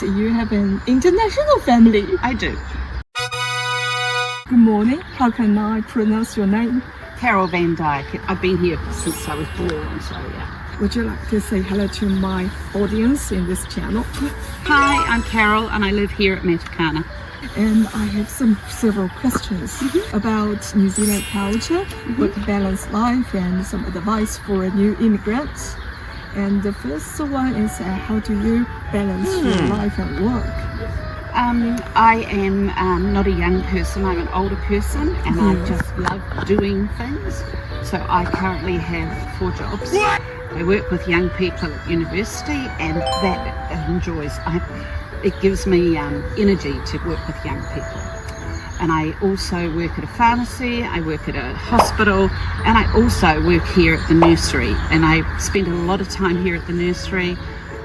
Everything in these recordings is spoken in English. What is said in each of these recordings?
You have an international family. I do. Good morning. How can I pronounce your name? Carol Van Dyke. I've been here since I was born, so yeah. Would you like to say hello to my audience in this channel? Hi, I'm Carol and I live here at Matakana. And I have several questions about New Zealand culture, work balance life, and some advice for new immigrants. And the first one is how do you balance your life and work? I am not a young person, I'm an older person and I just love doing things. So I currently have 4 jobs. I work with young people at university and that it gives me energy to work with young people. And I also work at a pharmacy, I work at a hospital, and I also work here at the nursery. And I spend a lot of time here at the nursery.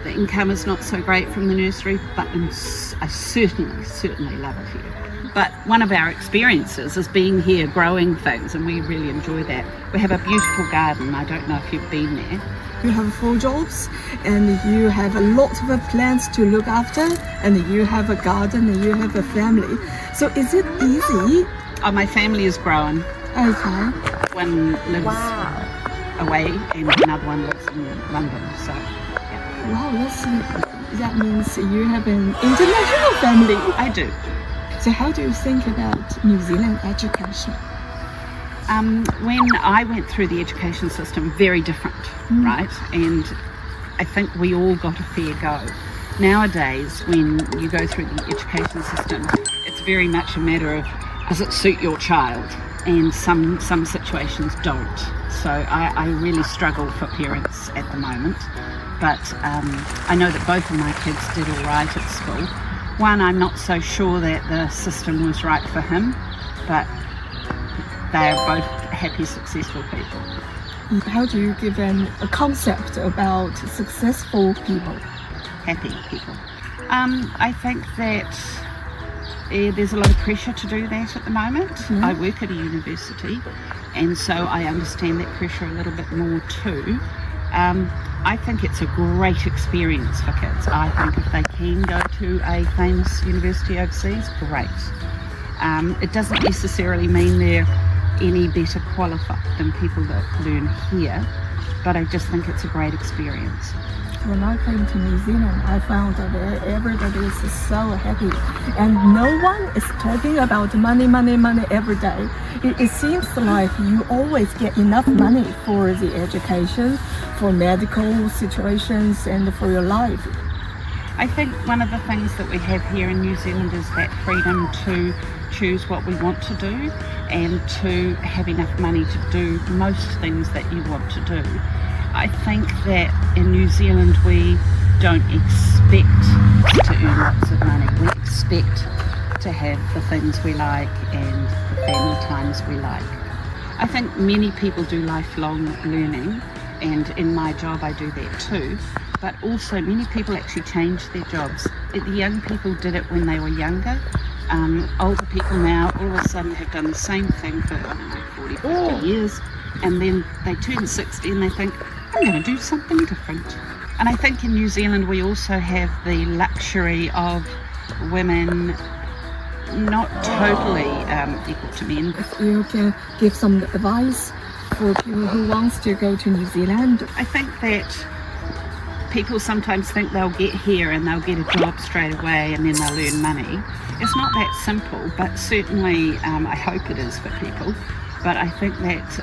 The income is not so great from the nursery, but I certainly love it here. But one of our experiences is being here growing things, and we really enjoy that. We have a beautiful garden. I don't know if you've been there. You have 4 jobs and you have a lot of plants to look after, and you have a garden and you have a family. So is it easy? Oh, my family is growing. Okay. One lives away and another one lives in London. So, yeah. Wow, that means you have an international family. I do. So how do you think about New Zealand education? When I went through the education system, very different, right? And I think we all got a fair go. Nowadays, when you go through the education system, it's very much a matter of, does it suit your child? And some situations don't. So I really struggle for parents at the moment. But I know that both of my kids did all right at school. One, I'm not so sure that the system was right for him, but they are both happy, successful people. How do you give a concept about successful people? Happy people. I think that there's a lot of pressure to do that at the moment. I work at a university, and so I understand that pressure a little bit more too. I think it's a great experience for kids. I think if they can go to a famous university overseas, great. It doesn't necessarily mean they're any better qualified than people that learn here, but I just think it's a great experience. When I came to New Zealand, I found that everybody is so happy and no one is talking about money every day. It seems like you always get enough money for the education, for medical situations, and for your life. I think one of the things that we have here in New Zealand is that freedom to choose what we want to do and to have enough money to do most things that you want to do. I think that in New Zealand we don't expect to earn lots of money. We expect to have the things we like and the family times we like. I think many people do lifelong learning, and in my job I do that too. But also many people actually change their jobs. The young people did it when they were younger. Older people now all of a sudden have done the same thing for, I don't know, 40, 50 years, and then they turn 60 and they think, I'm going to do something different. And I think in New Zealand we also have the luxury of women not totally equal to men. If you can give some advice for people who wants to go to New Zealand. I think that people sometimes think they'll get here and they'll get a job straight away and then they'll earn money. It's not that simple, but certainly I hope it is for people. But I think that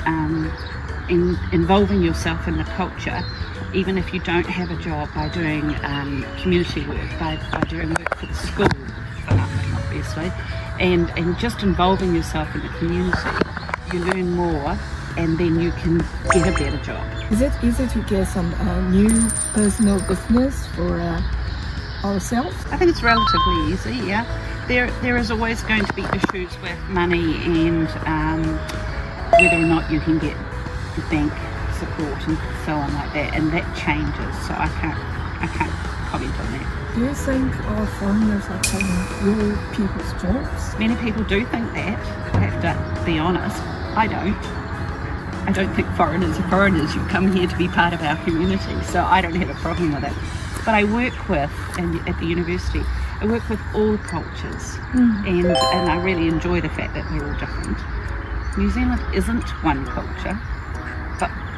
involving yourself in the culture, even if you don't have a job, by doing community work, by doing work for the school, for nothing obviously, and just involving yourself in the community, you learn more and then you can get a better job. Is it easy to get some new personal business for ourselves? I think it's relatively easy, yeah. There is always going to be issues with money and whether or not you can get bank support and so on like that, and that changes, so I can't comment on that. Do you think our foreigners are taking real people's jobs? Many people do think that, I have to be honest. I don't think foreigners are foreigners. You come here to be part of our community, so I don't have a problem with it. But I work with, and at the university, I work with all cultures, and I really enjoy the fact that they're all different. New Zealand isn't one culture,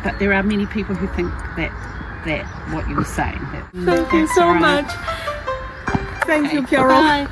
but there are many people who think that what you were saying. Thank you so much. Thank you, Carol. Bye.